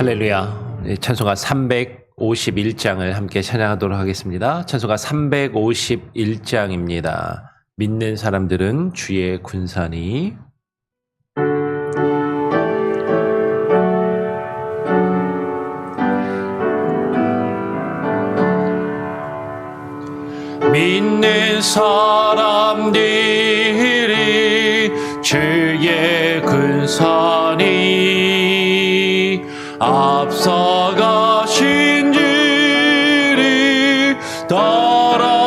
할렐루야. 찬송가 351장을 함께 찬양하도록 하겠습니다. 찬송가 351장입니다. 믿는 사람들은 주의 군사니. 믿는 사람들이 주의 군사니 앞서가신 주를 따라갑시다.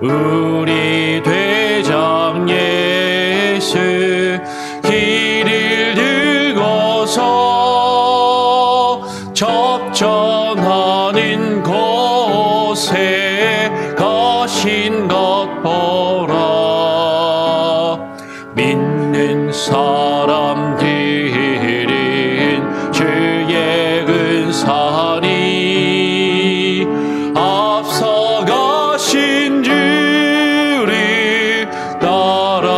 우리 대장 예수 길을 들고서 접전하는 곳에 가신 것 보라. 믿는 사람들은 주의 근사니 앞서가신 주를 따라갑시다.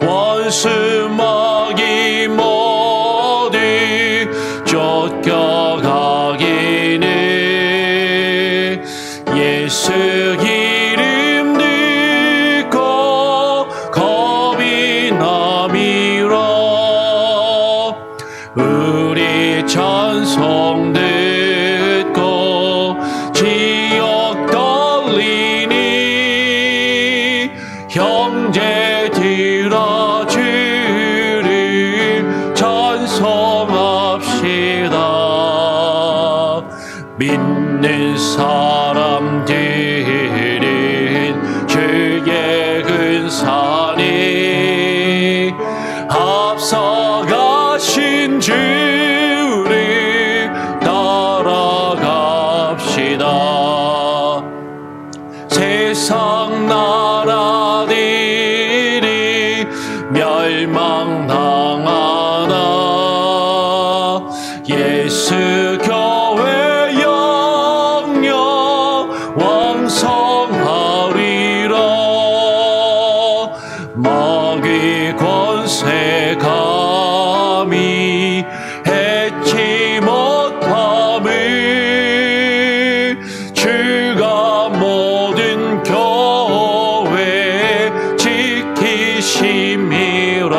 원수 마귀 모두 쫓겨가기는 예수 이름 듣고 겁이 남이라. 우리 찬송 듣고 지옥 떨리니 형제들아 주를 찬송합시다. 믿는 사람들은 주의 근사니 앞서가신 주를 따라갑시다. 세상 나라들이 멸망당하나 예수 교회 영영 왕성하리라. 마귀 권세 감히 해치 못함을 주가 모든 교회 지키심이라.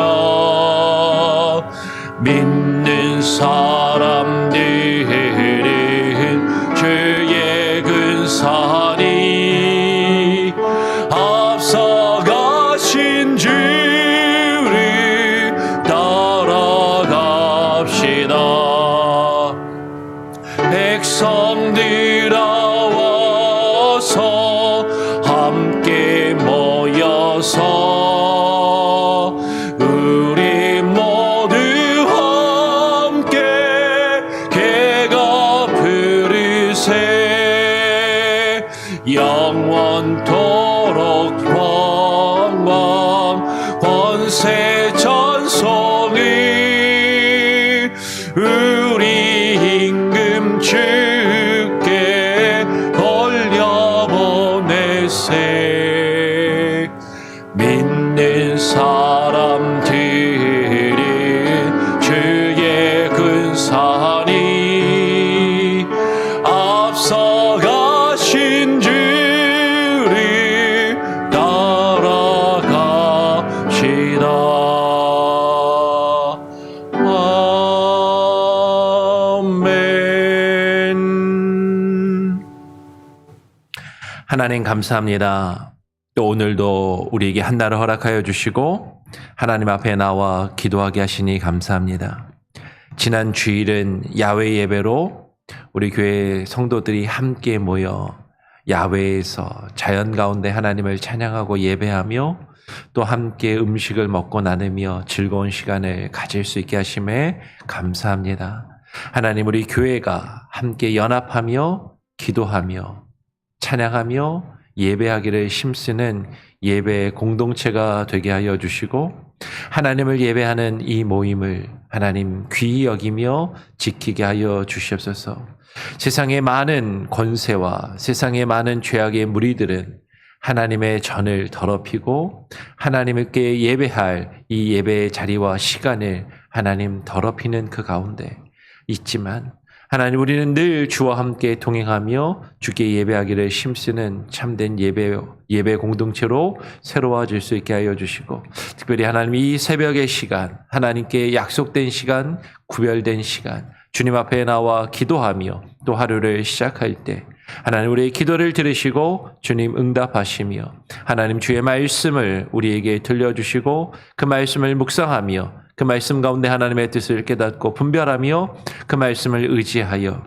믿는 사람들은 주의 근사니 앞서가신 주를 따라갑시다. 백성들아 와서 함께 모여서 우리 모두 함께 개가 부르세. 영원토록 왕왕 권세 찬송을 우리 임금 주께 돌려보내세. 믿는 사람들은 주의 근사니 앞서가신 주를 따라갑시다. 아멘. 하나님 감사합니다. 또 오늘도 우리에게 한 날을 허락하여 주시고 하나님 앞에 나와 기도하게 하시니 감사합니다. 지난 주일은 야외 예배로 우리 교회 성도들이 함께 모여 야외에서 자연 가운데 하나님을 찬양하고 예배하며 또 함께 음식을 먹고 나누며 즐거운 시간을 가질 수 있게 하심에 감사합니다. 하나님, 우리 교회가 함께 연합하며 기도하며 찬양하며 예배하기를 힘쓰는 예배 공동체가 되게 하여 주시고 하나님을 예배하는 이 모임을 하나님 귀히 여기며 지키게 하여 주시옵소서. 세상의 많은 권세와 세상의 많은 죄악의 무리들은 하나님의 전을 더럽히고 하나님께 예배할 이 예배의 자리와 시간을 하나님 더럽히는 그 가운데 있지만 하나님 우리는 늘 주와 함께 동행하며 주께 예배하기를 힘쓰는 참된 예배 공동체로 새로워질 수 있게 하여 주시고 특별히 하나님 이 새벽의 시간 하나님께 약속된 시간 구별된 시간 주님 앞에 나와 기도하며 또 하루를 시작할 때 하나님 우리의 기도를 들으시고 주님 응답하시며 하나님 주의 말씀을 우리에게 들려주시고 그 말씀을 묵상하며 그 말씀 가운데 하나님의 뜻을 깨닫고 분별하며 그 말씀을 의지하여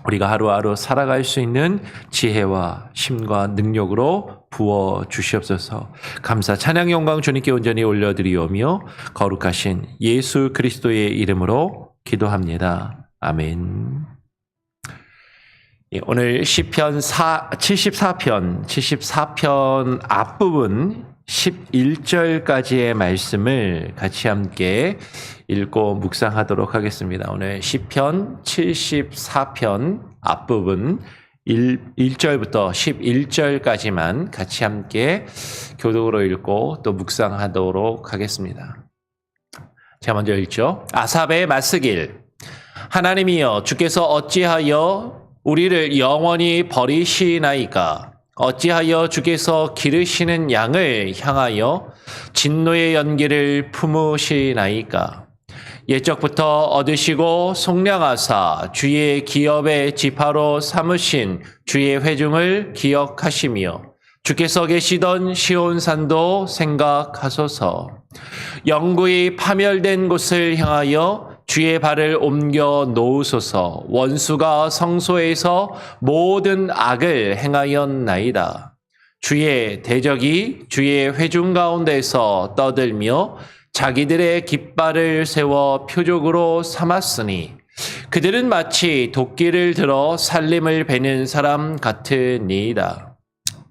우리가 하루하루 살아갈 수 있는 지혜와 힘과 능력으로 부어 주시옵소서. 감사 찬양 영광 주님께 온전히 올려드리오며 거룩하신 예수 그리스도의 이름으로 기도합니다. 아멘. 오늘 시편 74편 앞부분 11절까지의 말씀을 같이 함께 읽고 묵상하도록 하겠습니다. 오늘 시편 74편 앞부분 1절부터 11절까지만 같이 함께 교독으로 읽고 또 묵상하도록 하겠습니다. 제가 먼저 읽죠. 아삽의 맞쓰길. 하나님이여 주께서 어찌하여 우리를 영원히 버리시나이까? 어찌하여 주께서 기르시는 양을 향하여 진노의 연기를 품으시나이까? 옛적부터 얻으시고 속량하사 주의 기업의 지파로 삼으신 주의 회중을 기억하시며 주께서 계시던 시온산도 생각하소서. 영구히 파멸된 곳을 향하여 주의 발을 옮겨 놓으소서. 원수가 성소에서 모든 악을 행하였나이다. 주의 대적이 주의 회중 가운데서 떠들며 자기들의 깃발을 세워 표적으로 삼았으니 그들은 마치 도끼를 들어 살림을 베는 사람 같으니이다.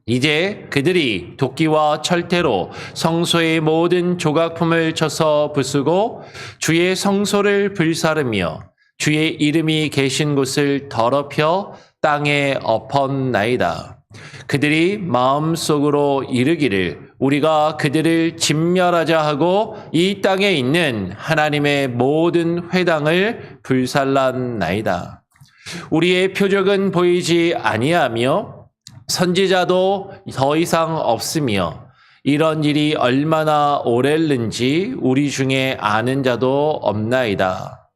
이제 그들이 도끼와 철퇴로 성소의 모든 조각품을 쳐서 부수고 주의 성소를 불사르며 주의 이름이 계신 곳을 더럽혀 땅에 엎었나이다. 그들이 마음속으로 이르기를 우리가 그들을 진멸하자 하고 이 땅에 있는 하나님의 모든 회당을 불살랐나이다. 우리의 표적은 보이지 아니하며 선지자도 더 이상 없으며 이런 일이 얼마나 오랬는지 우리 중에 아는 자도 없나이다.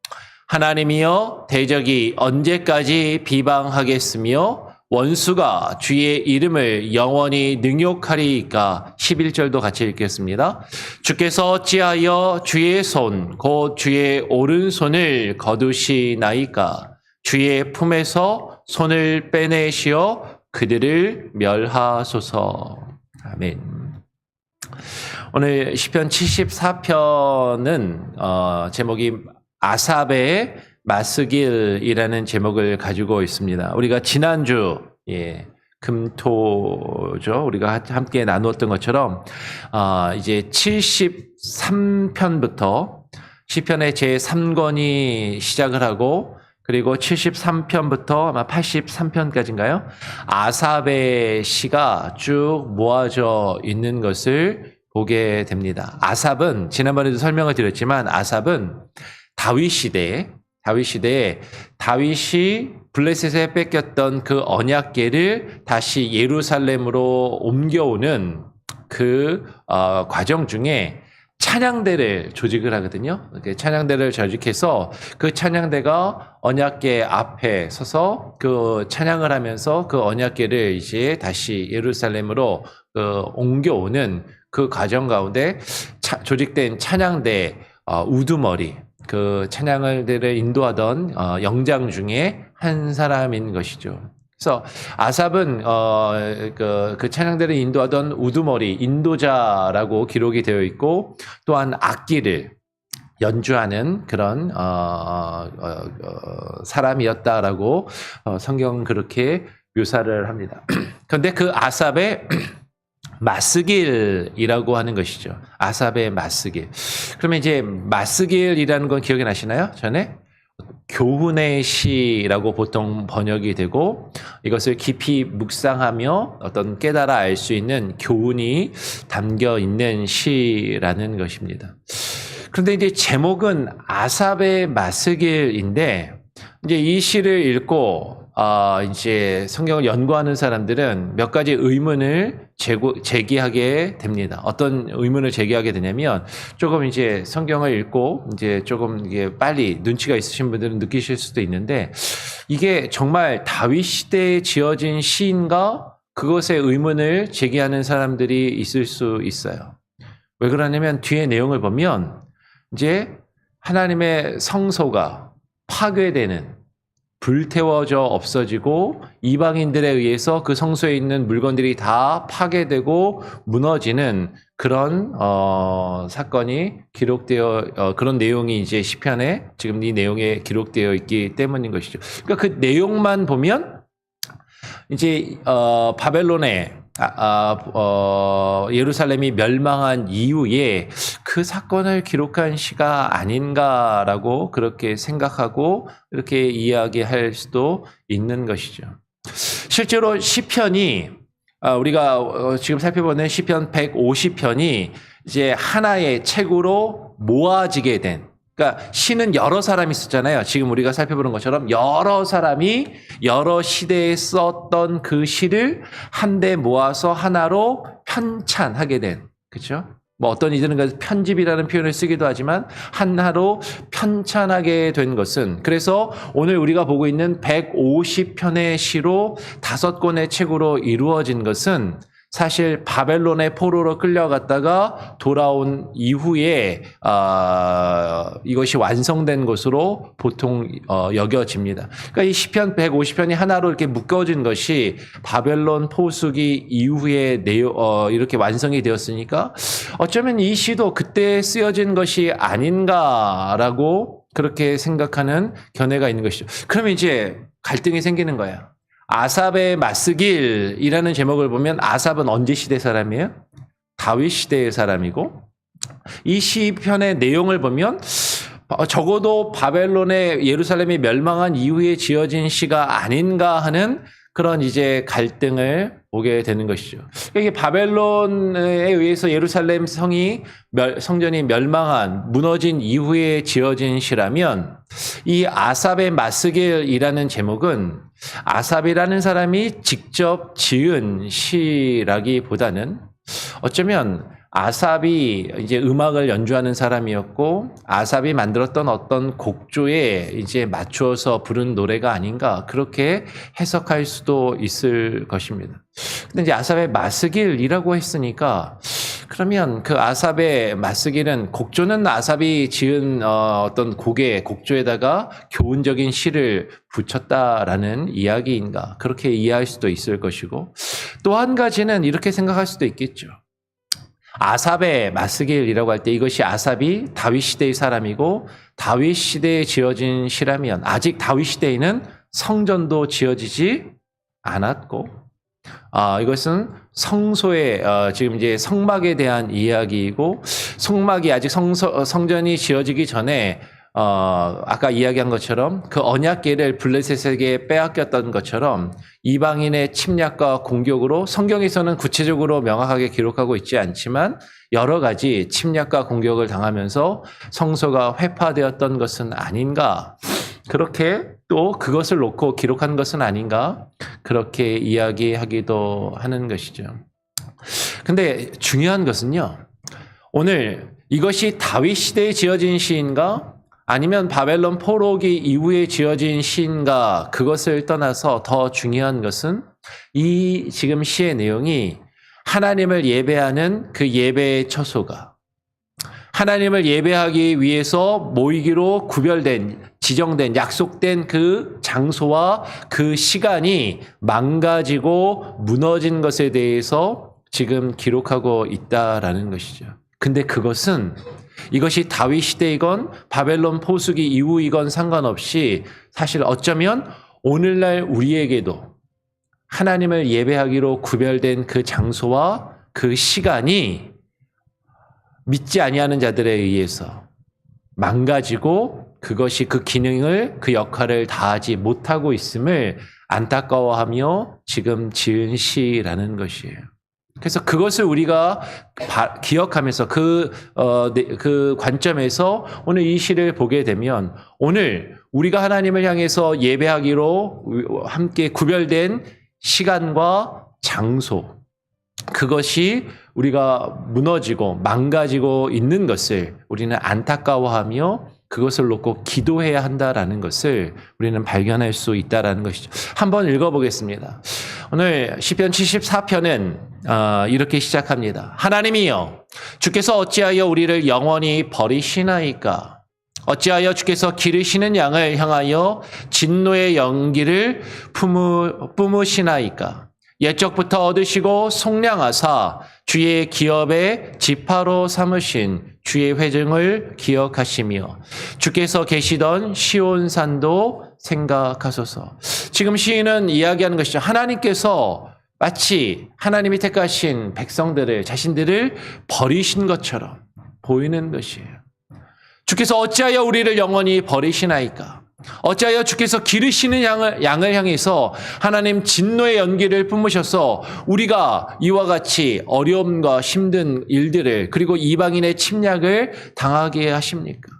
하나님이여 대적이 언제까지 비방하겠으며 원수가 주의 이름을 영원히 능욕하리이까? 11절도 같이 읽겠습니다. 주께서 어찌하여 주의 손 곧 주의 오른손을 거두시나이까? 주의 품에서 손을 빼내시어 그들을 멸하소서. 아멘. 오늘 시편 74편은 제목이 아삽의 맞쓰길이라는 제목을 가지고 있습니다. 우리가 지난주 금토죠. 우리가 함께 나누었던 것처럼 이제 73편부터 시편의 제3권이 시작을 하고 그리고 73편부터 아마 83편까지인가요? 아삽의 시가 쭉 모아져 있는 것을 보게 됩니다. 아삽은 지난번에도 설명을 드렸지만 아삽은 다윗 시대에 다윗이 블레셋에 뺏겼던 그 언약궤를 다시 예루살렘으로 옮겨오는 그 과정 중에 찬양대를 조직을 하거든요. 찬양대를 조직해서 그 찬양대가 언약궤 앞에 서서 그 찬양을 하면서 그 언약궤를 이제 다시 예루살렘으로 옮겨오는 그 과정 가운데 조직된 찬양대 우두머리 그 찬양들을 인도하던 영장 중에 한 사람인 것이죠. 그래서 아삽은 그 찬양대를 인도하던 우두머리 인도자라고 기록이 되어 있고 또한 악기를 연주하는 그런 사람이었다라고 성경은 그렇게 묘사를 합니다. 그런데 그 아삽의 맞쓰길이라고 하는 것이죠. 아삽의 맞쓰길. 그러면 이제 맞쓰길이라는 건 기억이 나시나요? 전에 교훈의 시라고 보통 번역이 되고 이것을 깊이 묵상하며 어떤 깨달아 알 수 있는 교훈이 담겨 있는 시라는 것입니다. 그런데 이제 제목은 아삽의 마스길인데 이제 이 시를 읽고 이제 성경을 연구하는 사람들은 몇 가지 의문을 제기하게 됩니다. 어떤 의문을 제기하게 되냐면 조금 이제 성경을 읽고 이제 조금 이게 빨리 눈치가 있으신 분들은 느끼실 수도 있는데 이게 정말 다윗 시대에 지어진 시인가? 그것에 의문을 제기하는 사람들이 있을 수 있어요. 왜 그러냐면 뒤에 내용을 보면 이제 하나님의 성소가 파괴되는 불태워져 없어지고 이방인들에 의해서 그 성소에 있는 물건들이 다 파괴되고 무너지는 그런 사건이 기록되어 그런 내용이 이제 시편에 지금 이 내용에 기록되어 있기 때문인 것이죠. 그러니까 그 내용만 보면 이제 바벨론에 예루살렘이 멸망한 이후에 그 사건을 기록한 시가 아닌가라고 그렇게 생각하고 이렇게 이야기할 수도 있는 것이죠. 실제로 시편이 우리가 지금 살펴보는 시편 150편이 이제 하나의 책으로 모아지게 된, 그러니까 시는 여러 사람이 썼잖아요. 지금 우리가 살펴보는 것처럼 여러 사람이 여러 시대에 썼던 그 시를 한데 모아서 하나로 편찬하게 된, 그렇죠? 뭐 어떤 이들은 편집이라는 표현을 쓰기도 하지만 하나로 편찬하게 된 것은, 그래서 오늘 우리가 보고 있는 150편의 시로 5권의 책으로 이루어진 것은 사실 바벨론의 포로로 끌려갔다가 돌아온 이후에 이것이 완성된 것으로 보통 여겨집니다. 그러니까 이 시편 150편이 하나로 이렇게 묶어진 것이 바벨론 포수기 이후에 이렇게 완성이 되었으니까 어쩌면 이 시도 그때 쓰여진 것이 아닌가라고 그렇게 생각하는 견해가 있는 것이죠. 그러면 이제 갈등이 생기는 거예요. 아삽의 마스길이라는 제목을 보면 아삽은 언제 시대 사람이에요? 다윗 시대의 사람이고, 이 시편의 내용을 보면 적어도 바벨론의 예루살렘이 멸망한 이후에 지어진 시가 아닌가 하는 그런 이제 갈등을 보게 되는 것이죠. 이게 바벨론에 의해서 예루살렘 성전이 멸망한, 무너진 이후에 지어진 시라면 이 아삽의 마스길이라는 제목은 아삽이라는 사람이 직접 지은 시라기보다는 어쩌면 아삽이 이제 음악을 연주하는 사람이었고 아삽이 만들었던 어떤 곡조에 이제 맞추어서 부른 노래가 아닌가 그렇게 해석할 수도 있을 것입니다. 근데 이제 아삽의 마스길이라고 했으니까 그러면 그 아삽의 마스길은 곡조는 아삽이 지은 어떤 곡조에다가 교훈적인 시를 붙였다라는 이야기인가 그렇게 이해할 수도 있을 것이고 또 한 가지는 이렇게 생각할 수도 있겠죠. 아삽의 마스길이라고 할 때 이것이 아삽이 다윗 시대의 사람이고 다윗 시대에 지어진 시라면 아직 다윗 시대에는 성전도 지어지지 않았고 이것은 성소의 지금 이제 성막에 대한 이야기이고 성막이 아직 성전이 지어지기 전에 아까 이야기한 것처럼 그 언약궤를 블레셋에게 빼앗겼던 것처럼 이방인의 침략과 공격으로 성경에서는 구체적으로 명확하게 기록하고 있지 않지만 여러 가지 침략과 공격을 당하면서 성소가 회파되었던 것은 아닌가 그렇게 또 그것을 놓고 기록한 것은 아닌가 그렇게 이야기하기도 하는 것이죠. 근데 중요한 것은요. 오늘 이것이 다윗 시대에 지어진 시인가 아니면 바벨론 포로기 이후에 지어진 시인가 그것을 떠나서 더 중요한 것은 이 지금 시의 내용이 하나님을 예배하는 그 예배의 처소가 하나님을 예배하기 위해서 모이기로 지정된 약속된 그 장소와 그 시간이 망가지고 무너진 것에 대해서 지금 기록하고 있다라는 것이죠. 근데 그것은 이것이 다윗 시대이건 바벨론 포수기 이후이건 상관없이 사실 어쩌면 오늘날 우리에게도 하나님을 예배하기로 구별된 그 장소와 그 시간이 믿지 아니하는 자들에 의해서 망가지고 그것이 그 기능을, 그 역할을 다하지 못하고 있음을 안타까워하며 지금 지은 시라는 것이에요. 그래서 그것을 우리가 기억하면서 그 관점에서 오늘 이 시를 보게 되면 오늘 우리가 하나님을 향해서 예배하기로 함께 구별된 시간과 장소, 그것이 우리가 무너지고 망가지고 있는 것을 우리는 안타까워하며 그것을 놓고 기도해야 한다라는 것을 우리는 발견할 수 있다라는 것이죠. 한번 읽어보겠습니다. 오늘 시편 74편은 이렇게 시작합니다. 하나님이여, 주께서 어찌하여 우리를 영원히 버리시나이까? 어찌하여 주께서 기르시는 양을 향하여 진노의 연기를 뿜으시나이까? 옛적부터 얻으시고 속량하사 주의 기업의 지파로 삼으신 주의 회중을 기억하시며 주께서 계시던 시온산도 생각하소서. 지금 시인은 이야기하는 것이죠. 하나님께서 마치 하나님이 택하신 백성들을, 자신들을 버리신 것처럼 보이는 것이에요. 주께서 어찌하여 우리를 영원히 버리시나이까? 어찌하여 주께서 기르시는 양을 향해서 하나님 진노의 연기를 뿜으셔서 우리가 이와 같이 어려움과 힘든 일들을, 그리고 이방인의 침략을 당하게 하십니까?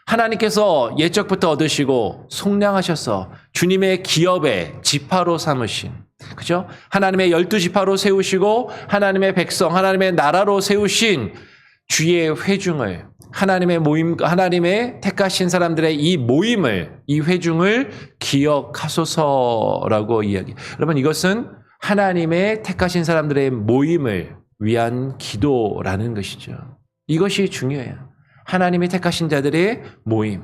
하나님께서 옛적부터 얻으시고 속량하셔서 주님의 기업의 지파로 삼으신, 그죠? 하나님의 12지파로 세우시고 하나님의 백성, 하나님의 나라로 세우신 주의 회중을, 하나님의 모임, 하나님의 택하신 사람들의 이 모임을, 이 회중을 기억하소서라고 이야기. 여러분, 이것은 하나님의 택하신 사람들의 모임을 위한 기도라는 것이죠. 이것이 중요해요. 하나님이 택하신 자들의 모임.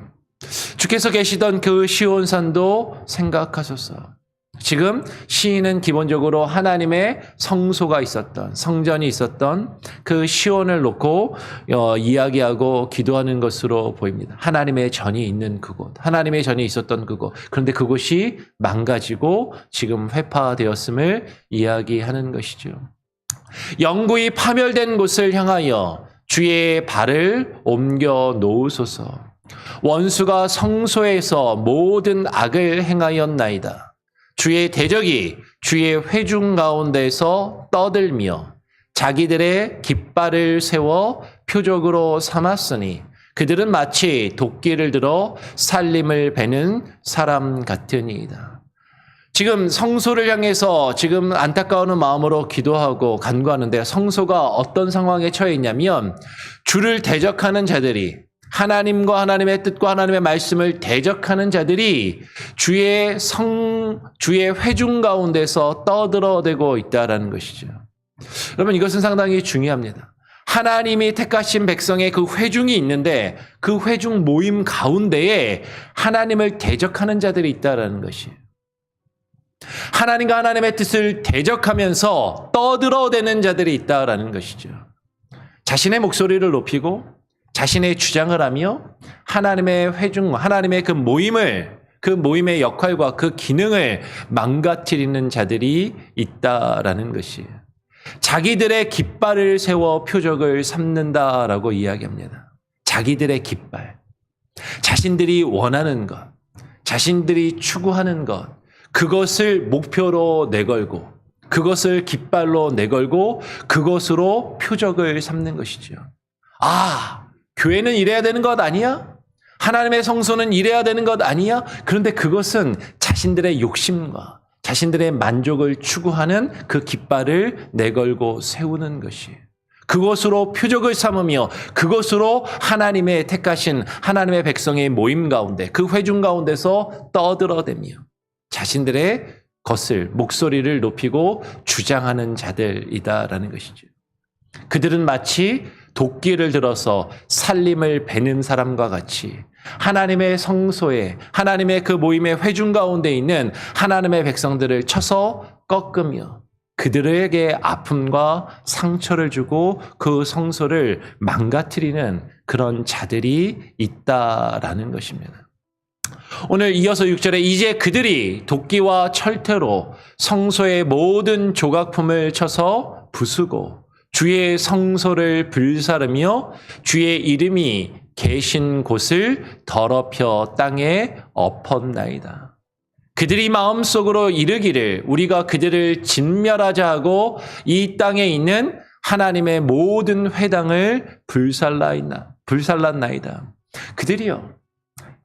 주께서 계시던 그 시온산도 생각하소서. 지금 시인은 기본적으로 하나님의 성소가 있었던, 성전이 있었던 그 시온을 놓고 이야기하고 기도하는 것으로 보입니다. 하나님의 전이 있는 그곳, 하나님의 전이 있었던 그곳. 그런데 그곳이 망가지고 지금 회파되었음을 이야기하는 것이죠. 영구히 파멸된 곳을 향하여 주의 발을 옮겨 놓으소서. 원수가 성소에서 모든 악을 행하였나이다. 주의 대적이 주의 회중 가운데서 떠들며 자기들의 깃발을 세워 표적으로 삼았으니 그들은 마치 도끼를 들어 살림을 베는 사람 같으니이다. 지금 성소를 향해서 지금 안타까운 마음으로 기도하고 간구하는데, 성소가 어떤 상황에 처해 있냐면 주를 대적하는 자들이, 하나님과 하나님의 뜻과 하나님의 말씀을 대적하는 자들이 주의 회중 가운데서 떠들어대고 있다라는 것이죠. 여러분, 이것은 상당히 중요합니다. 하나님이 택하신 백성의 그 회중이 있는데 그 회중 모임 가운데에 하나님을 대적하는 자들이 있다라는 것이에요. 하나님과 하나님의 뜻을 대적하면서 떠들어대는 자들이 있다라는 것이죠. 자신의 목소리를 높이고 자신의 주장을 하며 하나님의 회중, 하나님의 그 모임의 역할과 그 기능을 망가뜨리는 자들이 있다라는 것이에요. 자기들의 깃발을 세워 표적을 삼는다라고 이야기합니다. 자기들의 깃발. 자신들이 원하는 것, 자신들이 추구하는 것, 그것을 목표로 내걸고, 그것을 깃발로 내걸고, 그것으로 표적을 삼는 것이죠. 교회는 이래야 되는 것 아니야? 하나님의 성소는 이래야 되는 것 아니야? 그런데 그것은 자신들의 욕심과 자신들의 만족을 추구하는 그 깃발을 내걸고 세우는 것이에요. 그것으로 표적을 삼으며 그것으로 하나님의 택하신 하나님의 백성의 모임 가운데, 그 회중 가운데서 떠들어대며 자신들의 것을, 목소리를 높이고 주장하는 자들이다라는 것이죠. 그들은 마치 도끼를 들어서 살림을 베는 사람과 같이 하나님의 성소에, 하나님의 그 모임의 회중 가운데 있는 하나님의 백성들을 쳐서 꺾으며 그들에게 아픔과 상처를 주고 그 성소를 망가뜨리는 그런 자들이 있다라는 것입니다. 오늘 이어서 6절에 이제 그들이 도끼와 철퇴로 성소의 모든 조각품을 쳐서 부수고 주의 성소를 불사르며 주의 이름이 계신 곳을 더럽혀 땅에 엎었나이다. 그들이 마음속으로 이르기를 우리가 그들을 진멸하자 하고 이 땅에 있는 하나님의 모든 회당을 불살랐나이다. 그들이요,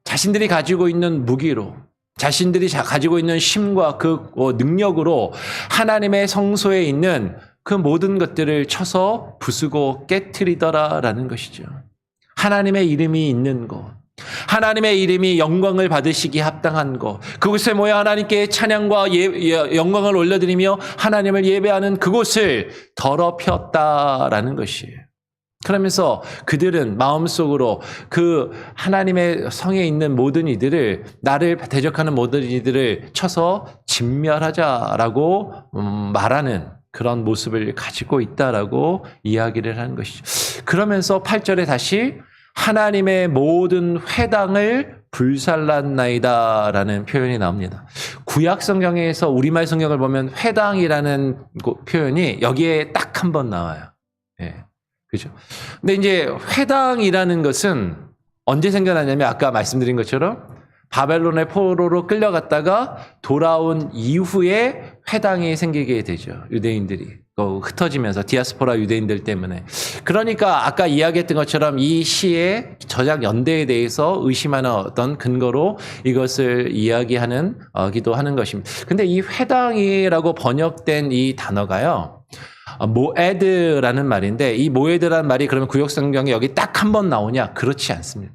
자신들이 가지고 있는 무기로, 자신들이 가지고 있는 힘과 그 능력으로 하나님의 성소에 있는 그 모든 것들을 쳐서 부수고 깨트리더라라는 것이죠. 하나님의 이름이 있는 곳, 하나님의 이름이 영광을 받으시기 합당한 곳, 그곳에 모여 하나님께 찬양과 영광을 올려드리며 하나님을 예배하는 그곳을 더럽혔다라는 것이에요. 그러면서 그들은 마음속으로 그 하나님의 성에 있는 모든 이들을, 나를 대적하는 모든 이들을 쳐서 진멸하자라고 말하는 그런 모습을 가지고 있다라고 이야기를 하는 것이죠. 그러면서 8절에 다시 하나님의 모든 회당을 불살랐나이다라는 표현이 나옵니다. 구약 성경에서 우리말 성경을 보면 회당이라는 표현이 여기에 딱 한 번 나와요. 예. 그죠? 근데 이제 회당이라는 것은 언제 생겨나냐면 아까 말씀드린 것처럼 바벨론의 포로로 끌려갔다가 돌아온 이후에 회당이 생기게 되죠. 유대인들이 흩어지면서 디아스포라 유대인들 때문에. 그러니까 아까 이야기했던 것처럼 이 시의 저작 연대에 대해서 의심하는 어떤 근거로 이것을 이야기하는 기도하는 것입니다. 근데 이 회당이라고 번역된 이 단어가요, 모에드라는 말인데, 이 모에드라는 말이 그러면 구약 성경에 여기 딱 한 번 나오냐? 그렇지 않습니다.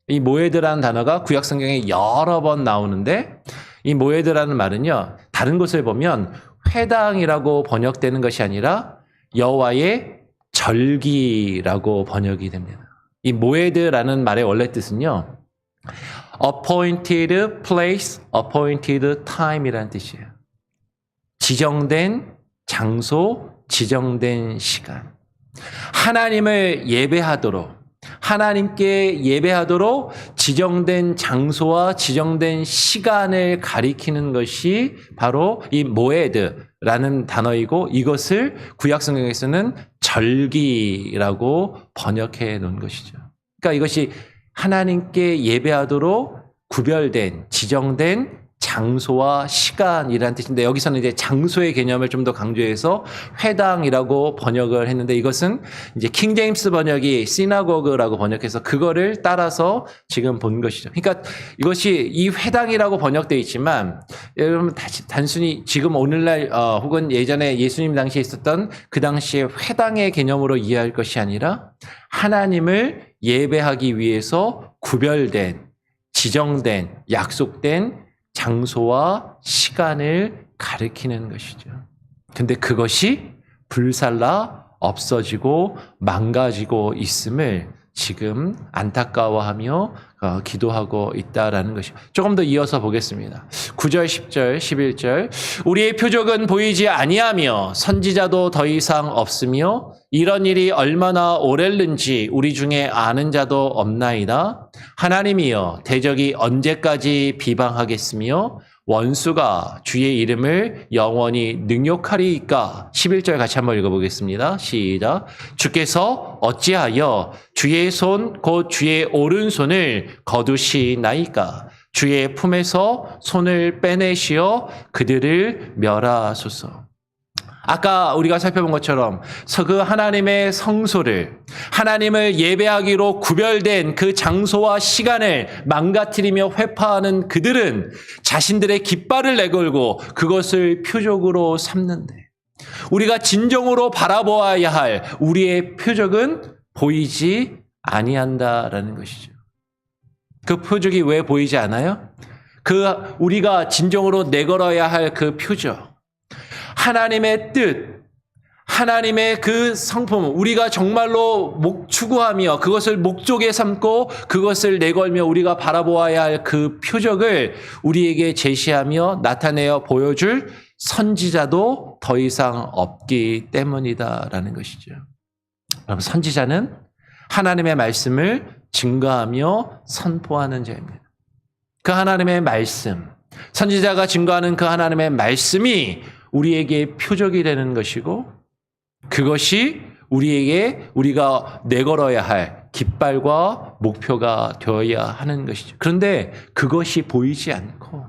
이 모에드라는 단어가 구약 성경에 여러 번 나오는데, 이 모에드라는 말은요, 다른 곳을 보면 회당이라고 번역되는 것이 아니라 여호와의 절기라고 번역이 됩니다. 이 모에드라는 말의 원래 뜻은요, appointed place, appointed time이라는 뜻이에요. 지정된 장소, 지정된 시간. 하나님을 예배하도록, 하나님께 예배하도록 지정된 장소와 지정된 시간을 가리키는 것이 바로 이 모에드라는 단어이고, 이것을 구약 성경에서는 절기라고 번역해 놓은 것이죠. 그러니까 이것이 하나님께 예배하도록 구별된, 지정된 장소와 시간이라는 뜻인데, 여기서는 이제 장소의 개념을 좀 더 강조해서 회당이라고 번역을 했는데, 이것은 이제 킹 제임스 번역이 시나고그라고 번역해서 그거를 따라서 지금 본 것이죠. 그러니까 이것이 이 회당이라고 번역되어 있지만, 여러분 단순히 지금 오늘날 혹은 예전에 예수님 당시에 있었던 그 당시에 회당의 개념으로 이해할 것이 아니라 하나님을 예배하기 위해서 구별된, 지정된, 약속된 장소와 시간을 가리키는 것이죠. 근데 그것이 불살라 없어지고 망가지고 있음을 지금 안타까워하며 기도하고 있다라는 것이죠. 조금 더 이어서 보겠습니다. 9절, 10절, 11절. 우리의 표적은 보이지 아니하며 선지자도 더 이상 없으며 이런 일이 얼마나 오랬는지 우리 중에 아는 자도 없나이다. 하나님이여, 대적이 언제까지 비방하겠으며 원수가 주의 이름을 영원히 능욕하리이까. 11절 같이 한번 읽어보겠습니다. 시작. 주께서 어찌하여 주의 손 곧 주의 오른손을 거두시나이까. 주의 품에서 손을 빼내시어 그들을 멸하소서. 아까 우리가 살펴본 것처럼 그 하나님의 성소를, 하나님을 예배하기로 구별된 그 장소와 시간을 망가뜨리며 회파하는 그들은 자신들의 깃발을 내걸고 그것을 표적으로 삼는데, 우리가 진정으로 바라보아야 할 우리의 표적은 보이지 아니한다라는 것이죠. 그 표적이 왜 보이지 않아요? 우리가 진정으로 내걸어야 할 그 표적, 하나님의 뜻, 하나님의 그 성품, 우리가 정말로 추구하며 그것을 목적에 삼고 그것을 내걸며 우리가 바라보아야 할 그 표적을 우리에게 제시하며 나타내어 보여줄 선지자도 더 이상 없기 때문이다라는 것이죠. 여러분, 선지자는 하나님의 말씀을 증거하며 선포하는 자입니다. 그 하나님의 말씀, 선지자가 증거하는 그 하나님의 말씀이 우리에게 표적이 되는 것이고, 그것이 우리가 내걸어야 할 깃발과 목표가 되어야 하는 것이죠. 그런데 그것이 보이지 않고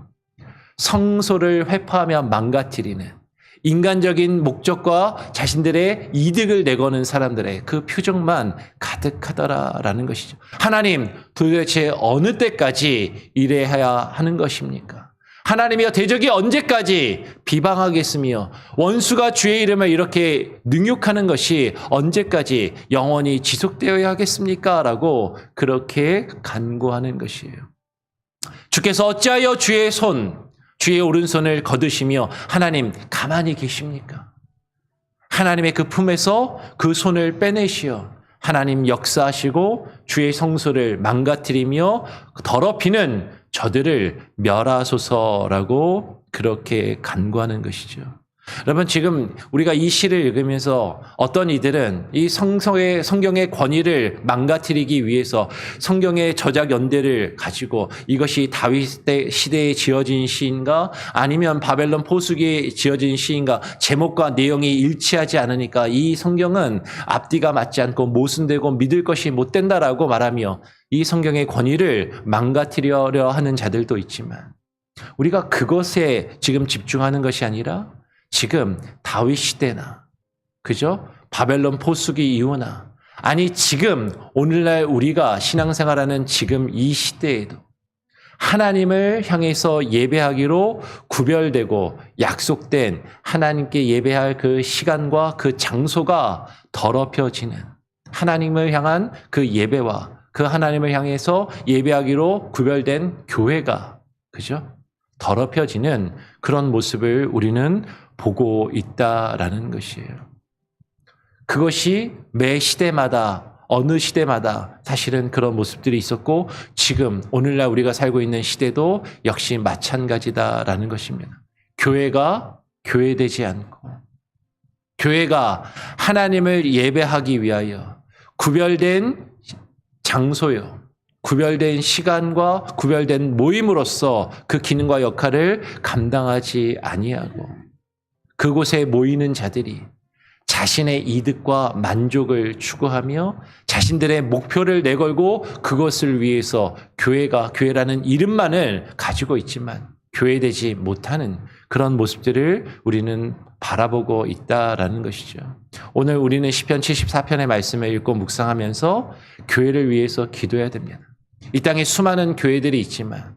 성소를 회파하며 망가뜨리는 인간적인 목적과 자신들의 이득을 내거는 사람들의 그 표정만 가득하더라라는 것이죠. 하나님, 도대체 어느 때까지 이래야 하는 것입니까? 하나님이여, 대적이 언제까지 비방하겠으며 원수가 주의 이름을 이렇게 능욕하는 것이 언제까지 영원히 지속되어야 하겠습니까? 라고 그렇게 간구하는 것이에요. 주께서 어찌하여 주의 오른손을 거두시며 하나님 가만히 계십니까? 하나님의 그 품에서 그 손을 빼내시어 하나님 역사하시고 주의 성소를 망가뜨리며 더럽히는 저들을 멸하소서라고 그렇게 간구하는 것이죠. 여러분, 지금 우리가 이 시를 읽으면서 어떤 이들은 이 성경의 권위를 망가뜨리기 위해서 성경의 저작 연대를 가지고 이것이 다윗 시대에 지어진 시인가 아니면 바벨론 포수기에 지어진 시인가 제목과 내용이 일치하지 않으니까 이 성경은 앞뒤가 맞지 않고 모순되고 믿을 것이 못 된다라고 말하며 이 성경의 권위를 망가뜨리려 하는 자들도 있지만 우리가 그것에 지금 집중하는 것이 아니라 지금 다윗 시대나 그죠? 바벨론 포수기 이후나 아니 지금 오늘날 우리가 신앙생활하는 지금 이 시대에도 하나님을 향해서 예배하기로 구별되고 약속된 하나님께 예배할 그 시간과 그 장소가 더럽혀지는 하나님을 향한 그 예배와 그 하나님을 향해서 예배하기로 구별된 교회가 그죠? 더럽혀지는 그런 모습을 우리는 보고 있다라는 것이에요. 그것이 매 시대마다 어느 시대마다 사실은 그런 모습들이 있었고 지금 오늘날 우리가 살고 있는 시대도 역시 마찬가지다라는 것입니다. 교회가 교회되지 않고 교회가 하나님을 예배하기 위하여 구별된 장소요. 구별된 시간과 구별된 모임으로서 그 기능과 역할을 감당하지 아니하고 그곳에 모이는 자들이 자신의 이득과 만족을 추구하며 자신들의 목표를 내걸고 그것을 위해서 교회라는 이름만을 가지고 있지만 교회되지 못하는 그런 모습들을 우리는 바라보고 있다라는 것이죠. 오늘 우리는 시편 74편의 말씀을 읽고 묵상하면서 교회를 위해서 기도해야 됩니다. 이 땅에 수많은 교회들이 있지만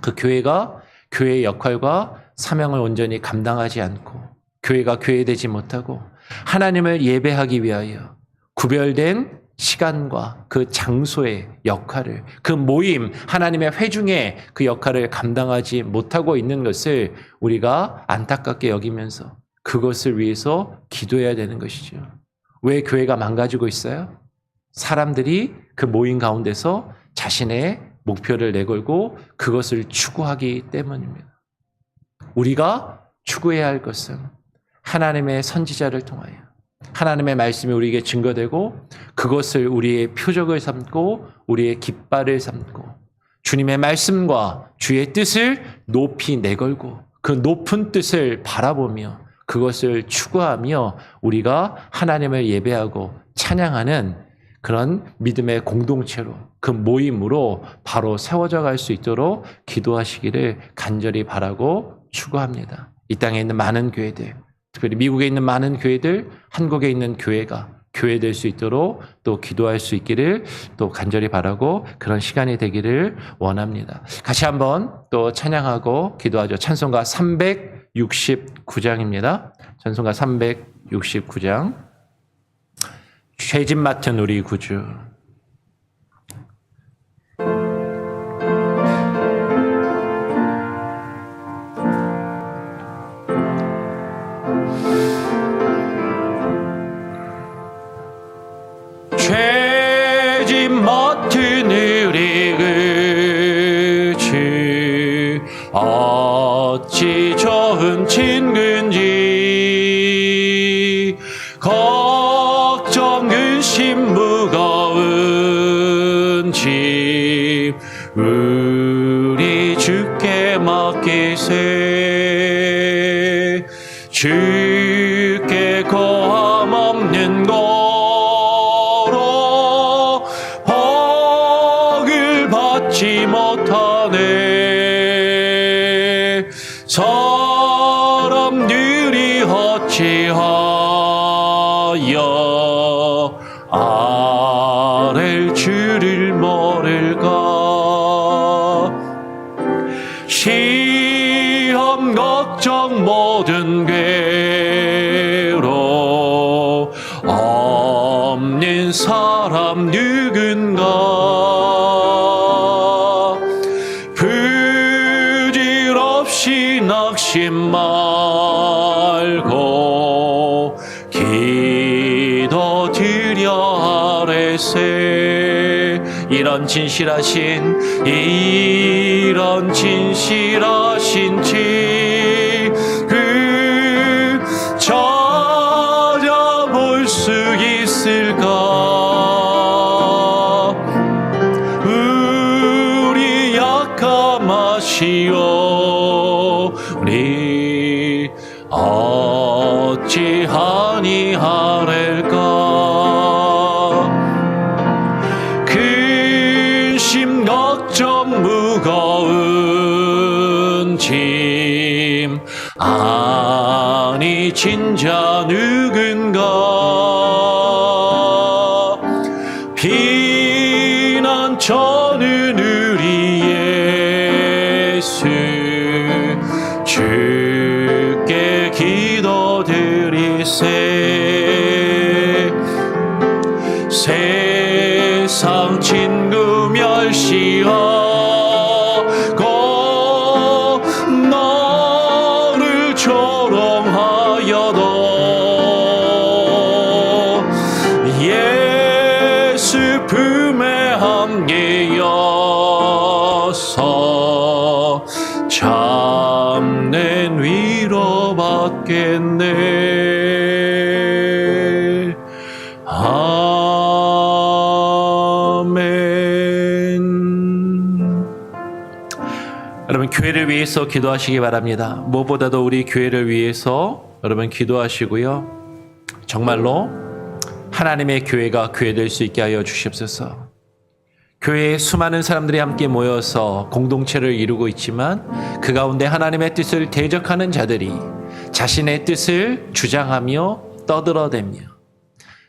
그 교회가 교회의 역할과 사명을 온전히 감당하지 않고 교회가 교회되지 못하고 하나님을 예배하기 위하여 구별된 시간과 그 장소의 역할을 그 모임 하나님의 회중의 그 역할을 감당하지 못하고 있는 것을 우리가 안타깝게 여기면서 그것을 위해서 기도해야 되는 것이죠. 왜 교회가 망가지고 있어요? 사람들이 그 모임 가운데서 자신의 목표를 내걸고 그것을 추구하기 때문입니다. 우리가 추구해야 할 것은 하나님의 선지자를 통하여 하나님의 말씀이 우리에게 증거되고 그것을 우리의 표적을 삼고 우리의 깃발을 삼고 주님의 말씀과 주의 뜻을 높이 내걸고 그 높은 뜻을 바라보며 그것을 추구하며 우리가 하나님을 예배하고 찬양하는 그런 믿음의 공동체로 그 모임으로 바로 세워져 갈 수 있도록 기도하시기를 간절히 바라고 추구합니다. 이 땅에 있는 많은 교회들, 특별히 미국에 있는 많은 교회들, 한국에 있는 교회가 교회될 수 있도록 또 기도할 수 있기를 또 간절히 바라고 그런 시간이 되기를 원합니다. 같이 한번 또 찬양하고 기도하죠. 찬송가 369장입니다. 찬송가 369장. 죄짐 맡은 우리 구주. 죄짐 맡은 우리 구주 어찌 좋은 친구인지 걱정 근심 무거운 짐 우리 주께 맡기세 주께 고하마 위하여 아랠 줄을 모를까. 시험 걱정 모든 괴로 없는 사람 누군가. 부질없이 낙심 말고 기도드려 아뢰세. 이런 진실하신 그 찾아볼 수 있을까. 우리 약함하시오. 우리 어찌하니 하랄까. 근심 걱정 무거운 짐 아니 진자 누군가. 피난처는 우리 예수 주께 기도드리세. 세상 친구 멸시하고 너를 조롱하여도 예수 품에 함께여서 참된 위로 받겠네. 여러분, 교회를 위해서 기도하시기 바랍니다. 무엇보다도 우리 교회를 위해서 여러분 기도하시고요. 정말로 하나님의 교회가 교회될 수 있게 하여 주시옵소서. 교회에 수많은 사람들이 함께 모여서 공동체를 이루고 있지만 그 가운데 하나님의 뜻을 대적하는 자들이 자신의 뜻을 주장하며 떠들어대며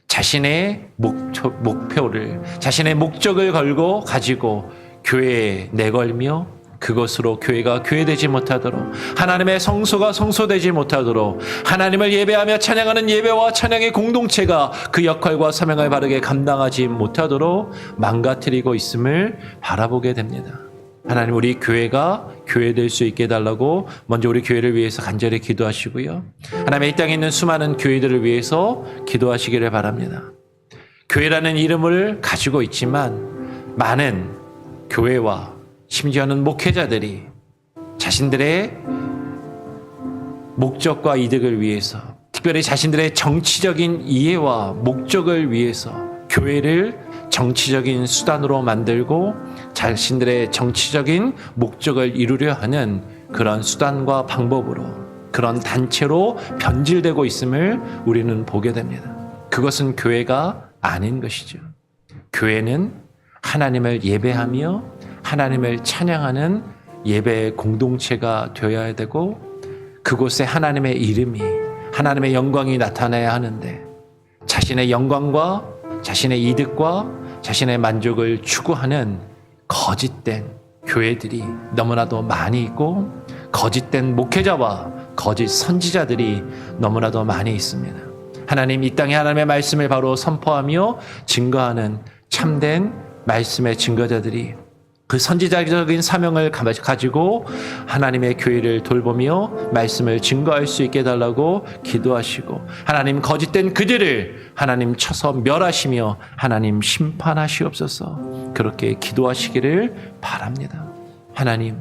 자신의 목표를, 자신의 목적을 걸고 가지고 교회에 내걸며 그것으로 교회가 교회되지 못하도록, 하나님의 성소가 성소되지 못하도록, 하나님을 예배하며 찬양하는 예배와 찬양의 공동체가 그 역할과 사명을 바르게 감당하지 못하도록 망가뜨리고 있음을 바라보게 됩니다. 하나님, 우리 교회가 교회될 수 있게 해달라고 먼저 우리 교회를 위해서 간절히 기도하시고요. 하나님, 이 땅에 있는 수많은 교회들을 위해서 기도하시기를 바랍니다. 교회라는 이름을 가지고 있지만 많은 교회와 심지어는 목회자들이 자신들의 목적과 이득을 위해서, 특별히 자신들의 정치적인 이해와 목적을 위해서 교회를 정치적인 수단으로 만들고 자신들의 정치적인 목적을 이루려 하는 그런 수단과 방법으로, 그런 단체로 변질되고 있음을 우리는 보게 됩니다. 그것은 교회가 아닌 것이죠. 교회는 하나님을 예배하며 하나님을 찬양하는 예배의 공동체가 되어야 되고, 그곳에 하나님의 이름이, 하나님의 영광이 나타나야 하는데 자신의 영광과 자신의 이득과 자신의 만족을 추구하는 거짓된 교회들이 너무나도 많이 있고, 거짓된 목회자와 거짓 선지자들이 너무나도 많이 있습니다. 하나님, 이 땅에 하나님의 말씀을 바로 선포하며 증거하는 참된 말씀의 증거자들이 그 선지자적인 사명을 가지고 하나님의 교회를 돌보며 말씀을 증거할 수 있게 해달라고 기도하시고, 하나님, 거짓된 그들을 하나님 쳐서 멸하시며 하나님 심판하시옵소서. 그렇게 기도하시기를 바랍니다. 하나님,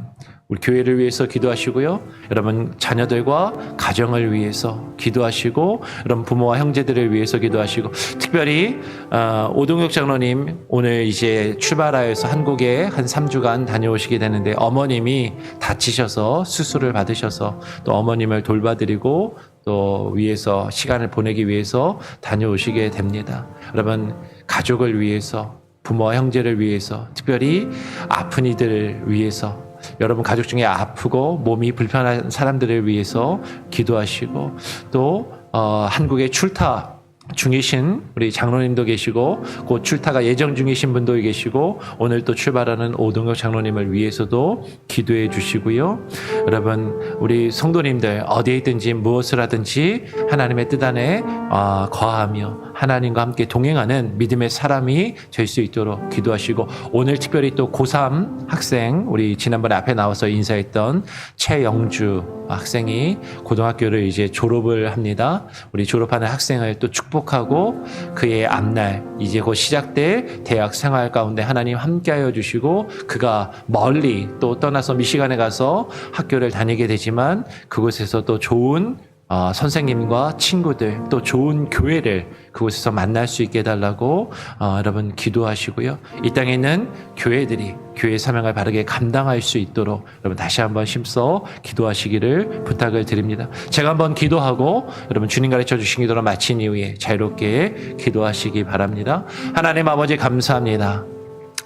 우리 교회를 위해서 기도하시고요. 여러분 자녀들과 가정을 위해서 기도하시고, 여러분 부모와 형제들을 위해서 기도하시고, 특별히 오동혁 장로님 오늘 이제 출발하여서 한국에 한 3주간 다녀오시게 되는데, 어머님이 다치셔서 수술을 받으셔서 또 어머님을 돌봐드리고 또 위해서 시간을 보내기 위해서 다녀오시게 됩니다. 여러분 가족을 위해서, 부모와 형제를 위해서, 특별히 아픈 이들을 위해서, 여러분 가족 중에 아프고 몸이 불편한 사람들을 위해서 기도하시고, 또 한국에 중이신 우리 장로님도 계시고 곧 출타가 예정 중이신 분도 계시고 오늘 또 출발하는 오동혁 장로님을 위해서도 기도해 주시고요. 여러분 우리 성도님들 어디에 있든지 무엇을 하든지 하나님의 뜻 안에 거하며 하나님과 함께 동행하는 믿음의 사람이 될 수 있도록 기도하시고 오늘 특별히 또 고3 학생 우리 지난번에 앞에 나와서 인사했던 최영주 학생이 고등학교를 이제 졸업을 합니다. 우리 졸업하는 학생을 또 축복하고 그의 앞날 이제 곧 시작될 대학 생활 가운데 하나님 함께하여 주시고 그가 멀리 또 떠나서 미시간에 가서 학교를 다니게 되지만 그곳에서 또 좋은 선생님과 친구들 또 좋은 교회를 그곳에서 만날 수 있게 해달라고 여러분 기도하시고요. 이 땅에 있는 교회들이 교회 사명을 바르게 감당할 수 있도록 여러분 다시 한번 힘써 기도하시기를 부탁을 드립니다. 제가 한번 기도하고 여러분 주님 가르쳐 주신 기도를 마친 이후에 자유롭게 기도하시기 바랍니다. 하나님 아버지 감사합니다.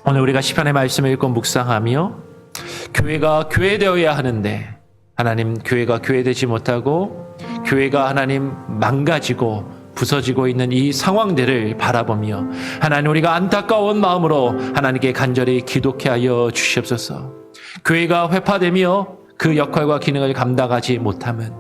오늘 우리가 시편의 말씀을 읽고 묵상하며 교회가 교회되어야 하는데 하나님 교회가 교회되지 못하고 교회가 하나님 망가지고 부서지고 있는 이 상황들을 바라보며 하나님 우리가 안타까운 마음으로 하나님께 간절히 기도케 하여 주시옵소서. 교회가 회파되며 그 역할과 기능을 감당하지 못하면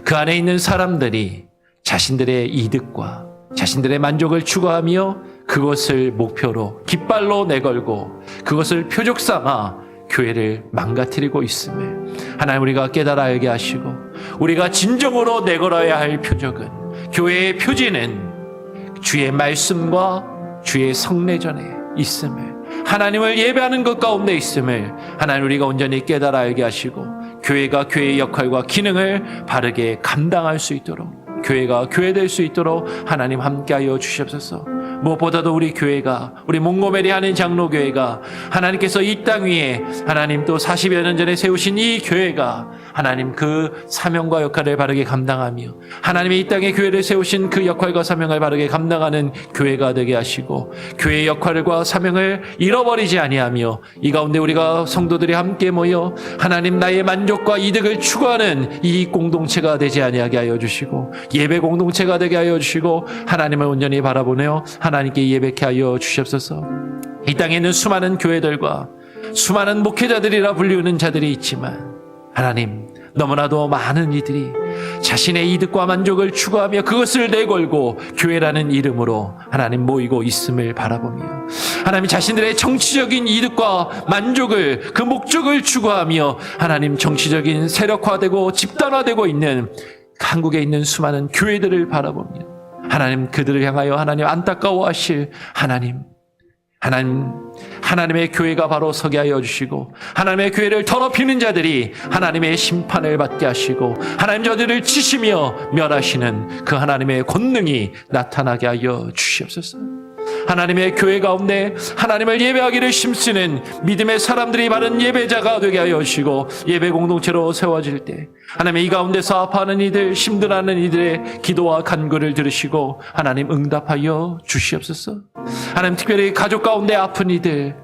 그 안에 있는 사람들이 자신들의 이득과 자신들의 만족을 추구하며 그것을 목표로 깃발로 내걸고 그것을 표적 삼아 교회를 망가뜨리고 있음을 하나님 우리가 깨달아 알게 하시고 우리가 진정으로 내걸어야 할 표적은 교회의 표지는 주의 말씀과 주의 성례전에 있음을 하나님을 예배하는 것 가운데 있음을 하나님 우리가 온전히 깨달아 알게 하시고 교회가 교회의 역할과 기능을 바르게 감당할 수 있도록 교회가 교회될 수 있도록 하나님 함께하여 주시옵소서. 무엇보다도 우리 교회가 우리 몽고메리 하는 장로교회가 하나님께서 이 땅 위에 하나님 또 40여 년 전에 세우신 이 교회가 하나님 그 사명과 역할을 바르게 감당하며 하나님의 이 땅에 교회를 세우신 그 역할과 사명을 바르게 감당하는 교회가 되게 하시고 교회의 역할과 사명을 잃어버리지 아니하며 이 가운데 우리가 성도들이 함께 모여 하나님 나의 만족과 이득을 추구하는 이 공동체가 되지 아니하게 하여 주시고 예배 공동체가 되게 하여 주시고 하나님을 온전히 바라보며 하나님께 예배케 하여 주시옵소서. 이 땅에 있는 수많은 교회들과 수많은 목회자들이라 불리우는 자들이 있지만 하나님 너무나도 많은 이들이 자신의 이득과 만족을 추구하며 그것을 내걸고 교회라는 이름으로 하나님 모이고 있음을 바라보며 하나님 자신들의 정치적인 이득과 만족을 그 목적을 추구하며 하나님 정치적인 세력화되고 집단화되고 있는 한국에 있는 수많은 교회들을 바라보며 하나님 그들을 향하여 하나님 안타까워하실 하나님의 교회가 바로 서게 하여 주시고 하나님의 교회를 더럽히는 자들이 하나님의 심판을 받게 하시고 하나님 저들을 치시며 멸하시는 그 하나님의 권능이 나타나게 하여 주시옵소서. 하나님의 교회 가운데 하나님을 예배하기를 힘쓰는 믿음의 사람들이 바른 예배자가 되게 하여 주시고 예배 공동체로 세워질 때 하나님 이 가운데서 아파하는 이들 힘들어하는 이들의 기도와 간구를 들으시고 하나님 응답하여 주시옵소서. 하나님 특별히 가족 가운데 아픈 이들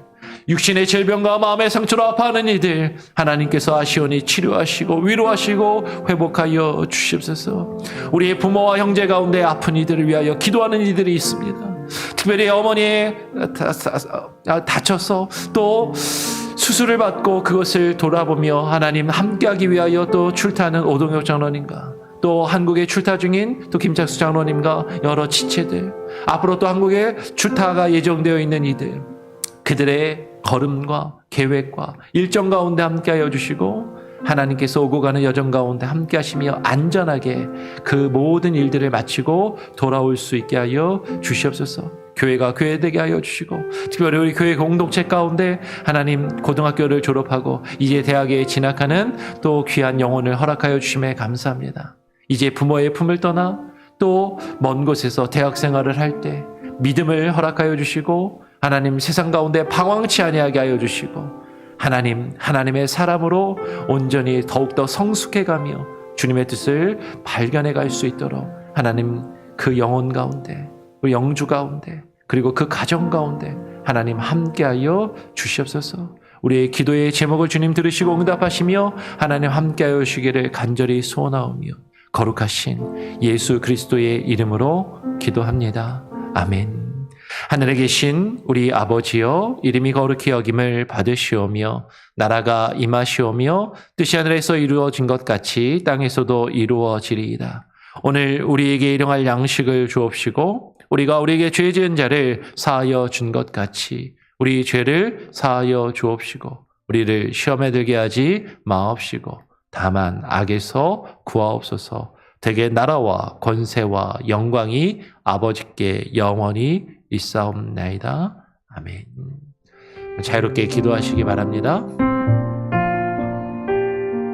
육신의 질병과 마음의 상처로 아파하는 이들 하나님께서 아시오니 치료하시고 위로하시고 회복하여 주시옵소서. 우리의 부모와 형제 가운데 아픈 이들을 위하여 기도하는 이들이 있습니다. 특별히 어머니의 다쳐서 또 수술을 받고 그것을 돌아보며 하나님 함께하기 위하여 또 출타하는 오동혁 장로님과 또 한국에 출타 중인 또 김창수 장로님과 여러 지체들 앞으로 또 한국에 출타가 예정되어 있는 이들 그들의 걸음과 계획과 일정 가운데 함께하여 주시고 하나님께서 오고 가는 여정 가운데 함께 하시며 안전하게 그 모든 일들을 마치고 돌아올 수 있게 하여 주시옵소서. 교회가 교회되게 하여 주시고 특별히 우리 교회 공동체 가운데 하나님 고등학교를 졸업하고 이제 대학에 진학하는 또 귀한 영혼을 허락하여 주심에 감사합니다. 이제 부모의 품을 떠나 또 먼 곳에서 대학 생활을 할 때 믿음을 허락하여 주시고 하나님 세상 가운데 방황치 아니하게 하여 주시고 하나님의 사람으로 온전히 더욱더 성숙해가며 주님의 뜻을 발견해 갈 수 있도록 하나님 그 영혼 가운데 그 영주 가운데 그리고 그 가정 가운데 하나님 함께하여 주시옵소서. 우리의 기도의 제목을 주님 들으시고 응답하시며 하나님 함께하여 주시기를 간절히 소원하오며 거룩하신 예수 그리스도의 이름으로 기도합니다. 아멘. 하늘에 계신 우리 아버지여, 이름이 거룩히 여김을 받으시오며 나라가 임하시오며 뜻이 하늘에서 이루어진 것 같이 땅에서도 이루어지리이다. 오늘 우리에게 일용할 양식을 주옵시고 우리가 우리에게 죄 지은 자를 사하여 준 것 같이 우리 죄를 사하여 주옵시고 우리를 시험에 들게 하지 마옵시고 다만 악에서 구하옵소서. 대개 나라와 권세와 영광이 아버지께 영원히 있사옵나이다. 아멘. 자유롭게 기도하시기 바랍니다.